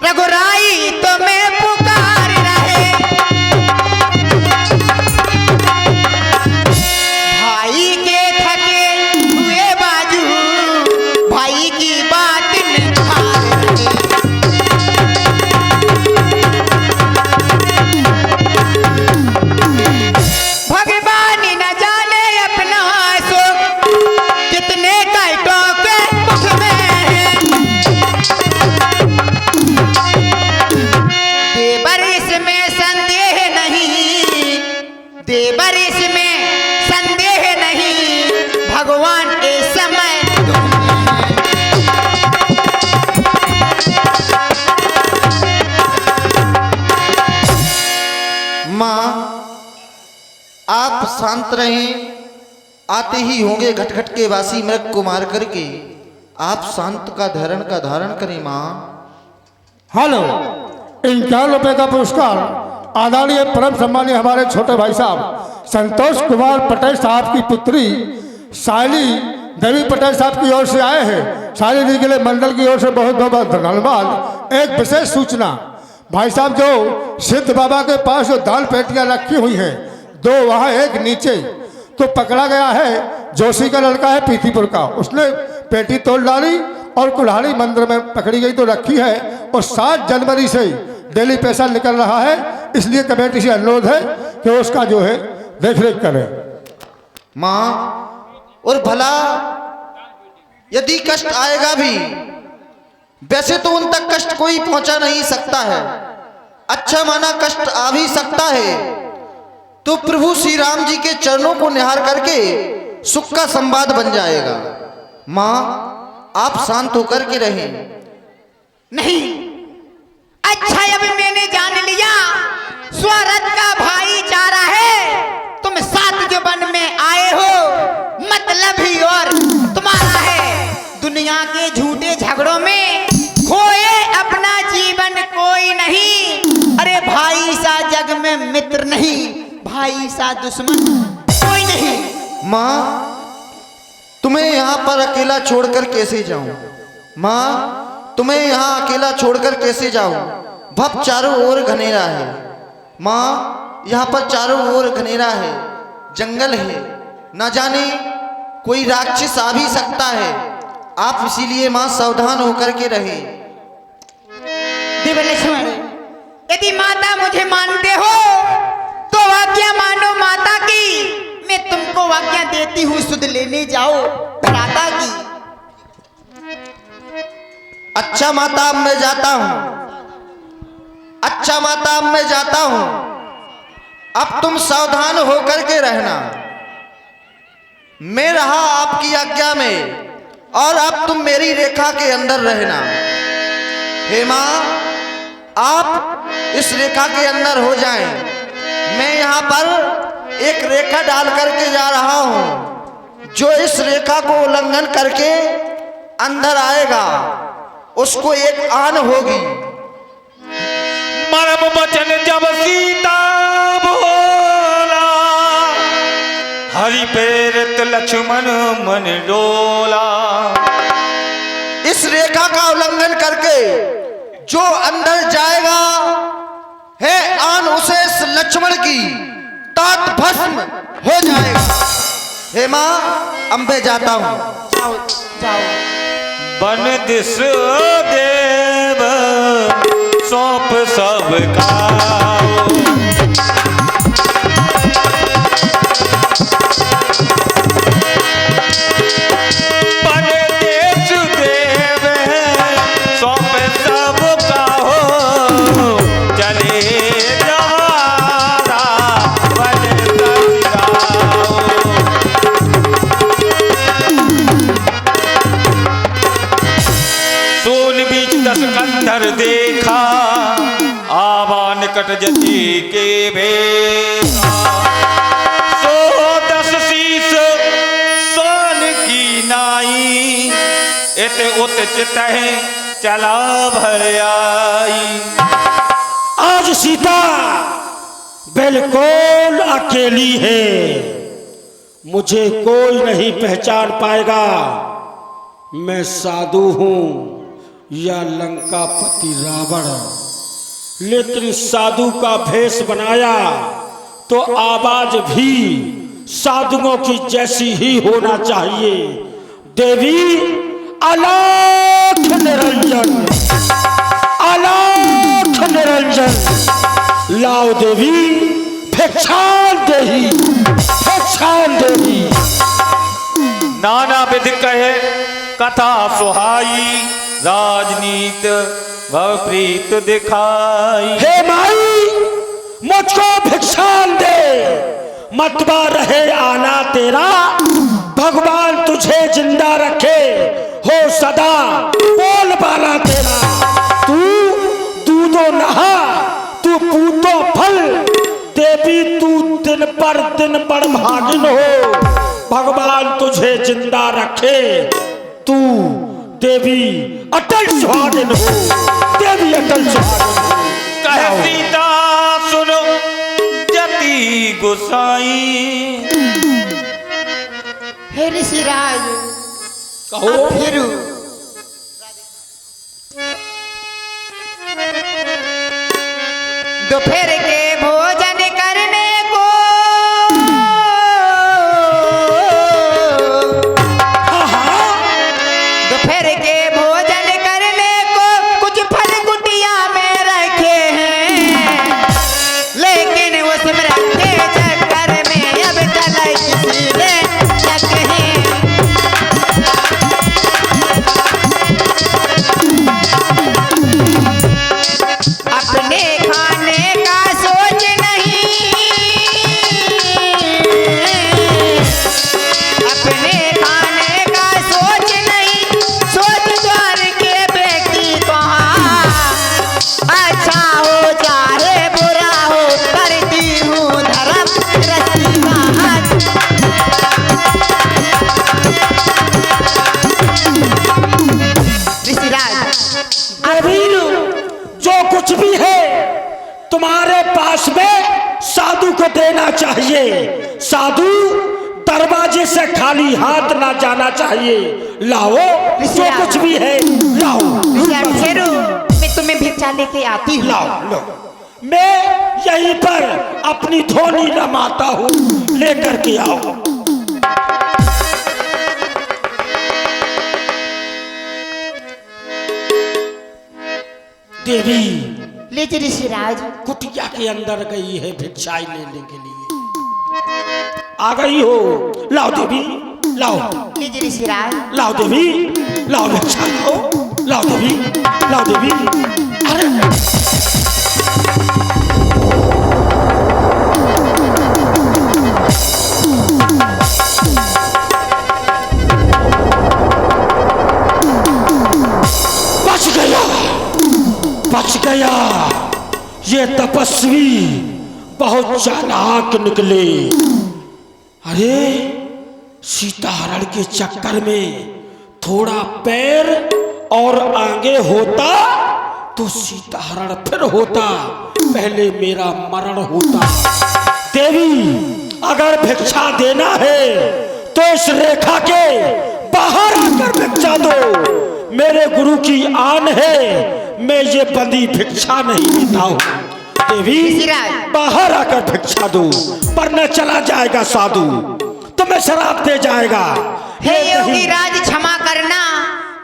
रघुराई तुम्हें पुकार रहे। भाई के थके हुए बाजू भाई की बात निखार रहे। भगवान न जाने अपना सुख कितने कांटों के मुख में है। देवर इसमें संदेह नहीं, देवर इसमें संदेह नहीं, भगवान इस समय माँ आप शांत रहें, आते ही होंगे घटघट के वासी मृग को मार करके। आप शांत का धारण करें माँ। हेलो, 51 रुपए का पुरस्कार आदरणीय परम सम्मानीय हमारे छोटे भाई साहब संतोष कुमार पटेल साहब की पुत्री सायली देवी पटेल साहब की ओर से आए हैं। सायली जी के लिए मंडल की ओर से बहुत बहुत धन्यवाद। एक विशेष सूचना, भाई साहब जो सिद्ध बाबा के पास जो दाल पेटियां रखी हुई हैं, 2 वहाँ एक नीचे, तो पकड़ा गया है जोशी का लड़का है पीथीपुर का, उसने पेटी तोड़ डाली और कुल्हाड़ी मंदिर में पकड़ी गई तो रखी है। और 7 जनवरी से डेली पैसा निकल रहा है, इसलिए कमेटी से अनुरोध है कि उसका जो है देख रेख करें। माँ और भला यदि कष्ट आएगा भी, वैसे तो उन तक कष्ट कोई पहुंचा नहीं सकता है, अच्छा माना कष्ट आ भी सकता है, तो प्रभु श्री राम जी के चरणों को निहार करके सुख का संवाद बन जाएगा। माँ आप शांत होकर के रहें। नहीं। अच्छा, अब मैंने जान लिया स्वरथ का भाईचारा है। तुम 7 जो वन में आए हो, मतलब ही और तुम्हारा है। दुनिया के झूठे झगड़ों में खोए अपना जीवन कोई नहीं। अरे भाई सा जग में मित्र नहीं, भाई सा दुश्मन कोई नहीं। माँ तुम्हें यहाँ पर अकेला छोड़कर कैसे जाऊं? माँ तुम्हें यहाँ अकेला छोड़कर कैसे जाऊं? भव चारों ओर घनेरा है। माँ यहाँ पर चारों ओर घनेरा है, जंगल है, न जाने कोई राक्षस आ भी सकता है। आप इसीलिए माँ सावधान होकर के रहे। देव लक्ष्मण, यदि माता मुझे मानते हो तो आज्ञा मानो माता की। मैं तुमको आज्ञा देती हूँ, सुध लेने जाओ भ्राता की। अच्छा माता अब मैं जाता हूँ, अच्छा माता अब मैं जाता हूँ। अब तुम सावधान होकर के रहना। मैं रहा आपकी आज्ञा में और अब तुम मेरी रेखा के अंदर रहना। हे माँ आप इस रेखा के अंदर हो जाएं। मैं यहाँ पर एक रेखा डाल करके जा रहा हूँ। जो इस रेखा को उल्लंघन करके अंदर आएगा उसको एक आन होगी। मरम वचन जब सीता बोला, हरि प्रेरित लक्ष्मण मन डोला। इस रेखा का उल्लंघन करके जो अंदर जाएगा है आन, उसे इस लक्ष्मण की तात भस्म हो जाएगा। हे माँ अंबे जाता हूँ। जाओ जाओ। बन दिस देव सौंप सब का। कंधर देखा आवा निकट जति के भेसा। सो 10 शीस सोन की नाई, इत उत चित चला भर आई। आज सीता बिल्कुल अकेली है, मुझे कोई नहीं पहचान पाएगा। मैं साधु हूं या लंकापति रावण, लेकिन साधु का भेष बनाया तो आवाज भी साधुओं की जैसी ही होना चाहिए। देवी अलौख निरंजन, अलौख निरंजन, लाओ देवी भिक्षान देही, भिक्षान देही। नाना विध कहे कथा सुहाई, राजनीत भव प्रीत दिखाई। हे माई मुझको भिक्षान दे, मतबा रहे आना तेरा, भगवान तुझे जिंदा रखे, हो सदा बोल बाला तेरा। तू दूधो नहा, तू पूतो फल, देवी तू दिन पर दिन बड़भागिन हो, भगवान तुझे जिंदा रखे, तू देवी अटल सुहागिन हो, देवी अटल सुहागिन हो। कहे सीता सुनो जति गोसाई। हे ऋषिराज कहो फिर दोपहर के भोजन करने को दोपहर के भोजन करने को कुछ फल कुटिया में रखे हैं, लेकिन उस व्रत के चक्कर में अब तलक सीधे लग हैं। अपने खाने का सोच नहीं, अपने खाने का सोच नहीं, सोच द्वार के व्यक्ति को अच्छा हो चाहे बुरा हो, करती हूँ धर्म रस्सी का ऋषिराज अभी जो कुछ भी है तुम्हारे पास में साधु को देना चाहिए। साधु दरवाजे से खाली हाथ ना जाना चाहिए। लाओ जो कुछ भी है लाओ। ठहरो, मैं तुम्हें भिक्षा लेके आती हूँ। लाओ लो, मैं यहीं पर अपनी धोनी रमाता हूँ, लेकर के आओ। देवी लीजिए ऋषिराज। कुटिया के अंदर गई है भिक्षाई लेने के लिए। आ गई हो, लाओ देवी लाओ, लीजिए ऋषिराज। लाओ देवी लाओ, भिक्षा लाओ, लाओ देवी लाओ देवी। अरे बच गया, बच गया। ये तपस्वी बहुत चालाक निकले। अरे सीताहरण के चक्कर में थोड़ा पैर और आगे होता तो सीताहरण फिर होता, पहले मेरा मरण होता। देवी अगर भिक्षा देना है तो इस रेखा के बाहर आकर भिक्षा दो। मेरे गुरु की आन है, मैं ये बंदी भिक्षा नहीं देता हूँ। देवी बाहर आकर भिक्षा दो, वरना चला जाएगा साधु, तुम्हें शराब दे जाएगा। हे योगी राज क्षमा करना,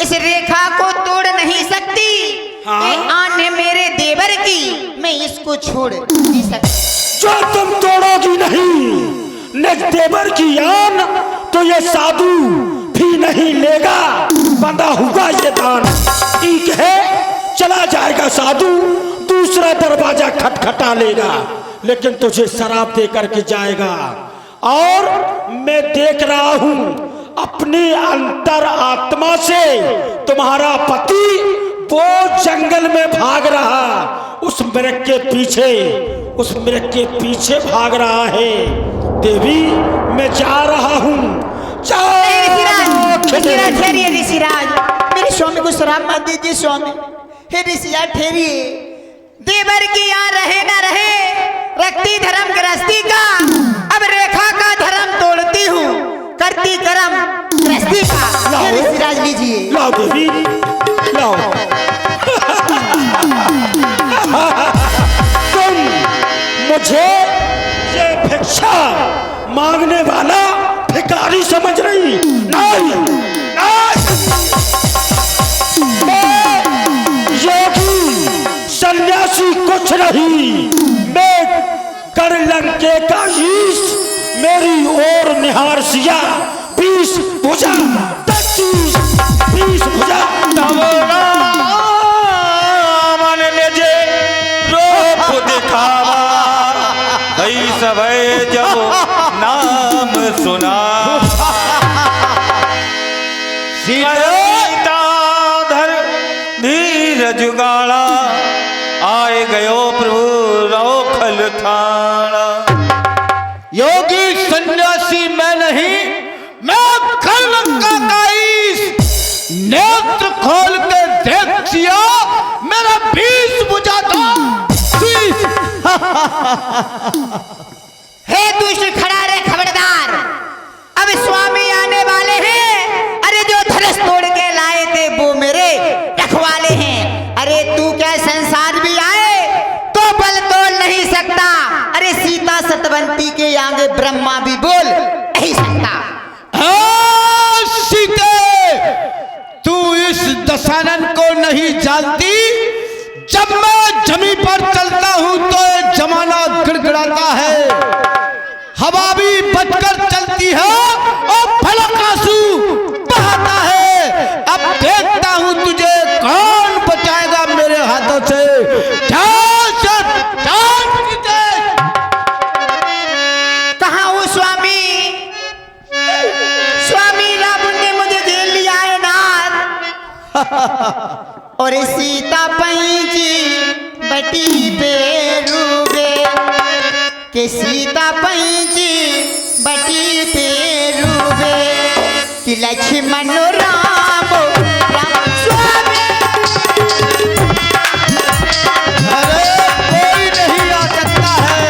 इस रेखा को तोड़ नहीं सकती। हाँ? ये आन है मेरे देवर की, मैं इसको छोड़ नहीं सकती। जो तुम तोड़ोगी नहीं, न देवर की आन तो ये साधु भी नहीं लेगा, बंधा हुआ ये दान। ठीक है, चला जाएगा साधु, दूसरा दरवाजा खटखटा लेगा, लेकिन तुझे शराब दे करके जाएगा। और मैं देख रहा हूं अपनी अंतर आत्मा से तुम्हारा पति वो जंगल में भाग रहा, उस मृग के पीछे, उस मृग के पीछे भाग रहा है। देवी मैं जा रहा हूं। ठहरिए ऋषिराज, मेरे स्वामी को शराब मत दीजिए स्वामी। हे ऋषिराज ठहरिए, देवर की यहाँ रहे ना रहे, रखती धर्म गृहस्थी का, अब रेखा का धर्म तोड़ती हूँ, करती कर्म गृहस्थी का। हे ऋषिराज लीजिए। लाओ देवी लाओ। मुझे ये भिक्षा मांगने वाला भिखारी समझ रही? नहीं, नहीं। मैं योगी सन्यासी कुछ नहीं, मैं कर लंके का ईश, मेरी ओर निहार सिया 20 भुजा 25 20 भुजा। मन निजे रूप दिखावा कई सभय जब नाम सुना सीताधर धीरज गाड़ा आए गयो प्रभु रौखल थाना। योगी सन्यासी मैं नहीं, मैं लंका का ईश। नेत्र खोल के देख सिया, मेरा 20 बुझा था 20। हे दुष्ट खड़ा रे खबरदार, अब स्वामी आने वाले हैं। अरे जो धनुष तोड़ के लाए थे वो मेरे रखवाले हैं। अरे तू क्या संसार भी आए तो बल तोड़ नहीं सकता। अरे सीता सतवंती के आगे ब्रह्मा भी बोल नहीं सकता। सीते, तू इस दशानन को नहीं जानती। जब मैं जमीन पर चलता हूं तो ये जमाना गिड़गिड़ाता है, हवा भी बचकर चलती है और फलक आंसू बहाता है। अब देखता हूं तुझे कौन बचाएगा मेरे हाथों से। कहाँ हूँ स्वामी? स्वामी रावण ने मुझे घेर लिया है नाथ। और सीता पैंची बटी पे रूबे के सीता पैंची बटी पे रूबे कि लक्ष्मण राम राम स्वामी। अरे कोई नहीं आ सकता है।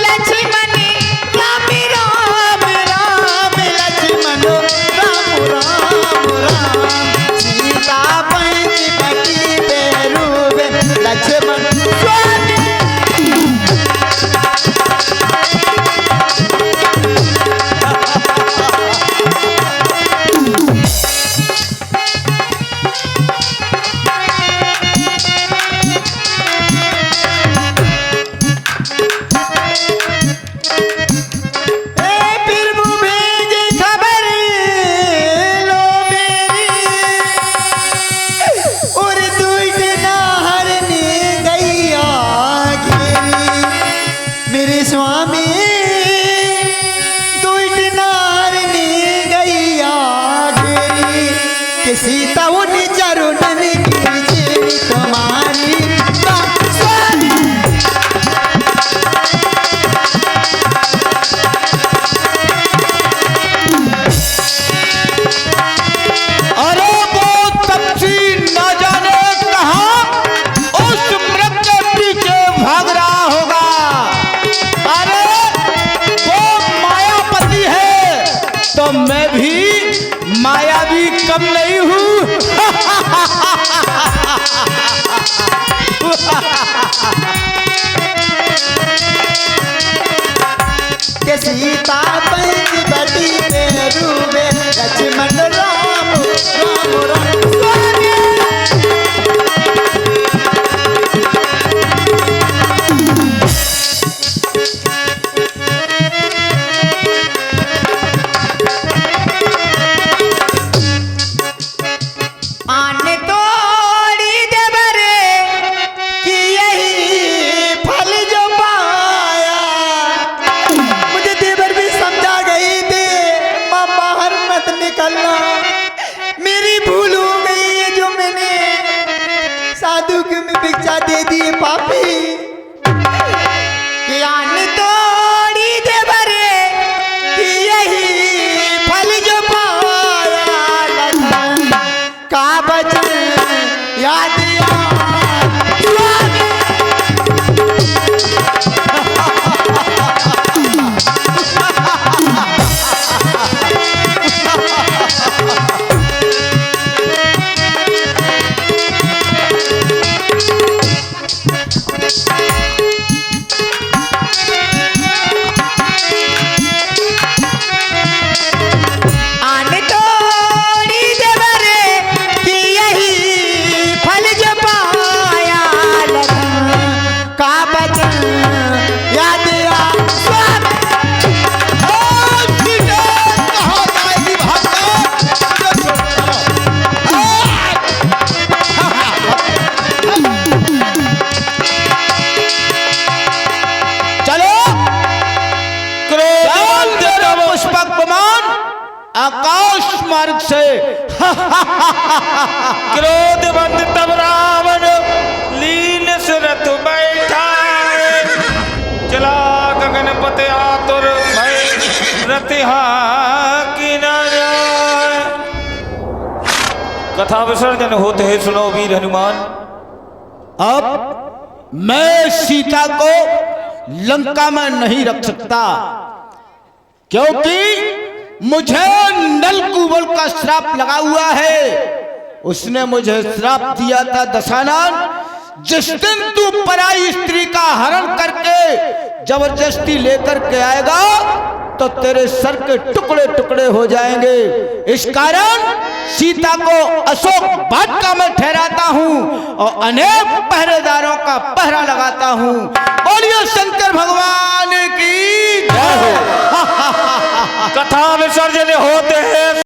लक्ष्मण राम राम राम लक्ष्मण राम राम राम सीता पैंची बटी पे रूबे लक्ष्मण स्वामी। प्रभु भेज खबर लो मेरी और दुष्ट ना हरने गैया घेरी। मेरे स्वामी दुष्ट ना हरने गैया घेरी कि सीता उन चरणन की जेरी तुम्हारी स्वामी। अरे वो तपसी न जाने कहां उस मृग के पीछे भाग रहा होगा। अरे वो मायापति है तो मैं भी मायावी कम नहीं हूं। के सीता पैंची बटी पे रूबे लक्ष्मण राम राम राम स्वामी। आन तोड़ी देवरे कि यही फल जो पाया। मुझे देवर भी समझा गई थी माँ बाहर मत निकलना। मेरी भूल हो गई है जो मैंने साधु के में भिक्षा दे दी है पापी। कि आन तोड़ी देवरे कि यही फल जो पाया। का बचन याद स्वामी। आकाश मार्ग से क्रोधवंत तब रावण लीन सुरत बैठा चला गगनपति आतुर भय रतिहा की न जाए। कथा विसर्जन होते हैं, सुनो वीर हनुमान। अब मैं सीता को लंका में नहीं रख सकता, क्योंकि मुझे नलकूबल का श्राप लगा हुआ है। उसने मुझे श्राप दिया था दशानन, जिस दिन तू पराई स्त्री का हरण करके जबरदस्ती लेकर के आएगा तो तेरे सर के टुकड़े टुकड़े हो जाएंगे। इस कारण सीता को अशोक वाटिका में ठहराता हूं और अनेक पहरेदारों का पहरा लगाता हूं। बोलिए शंकर भगवान की जय हो। कथा विसर्जन होते हैं।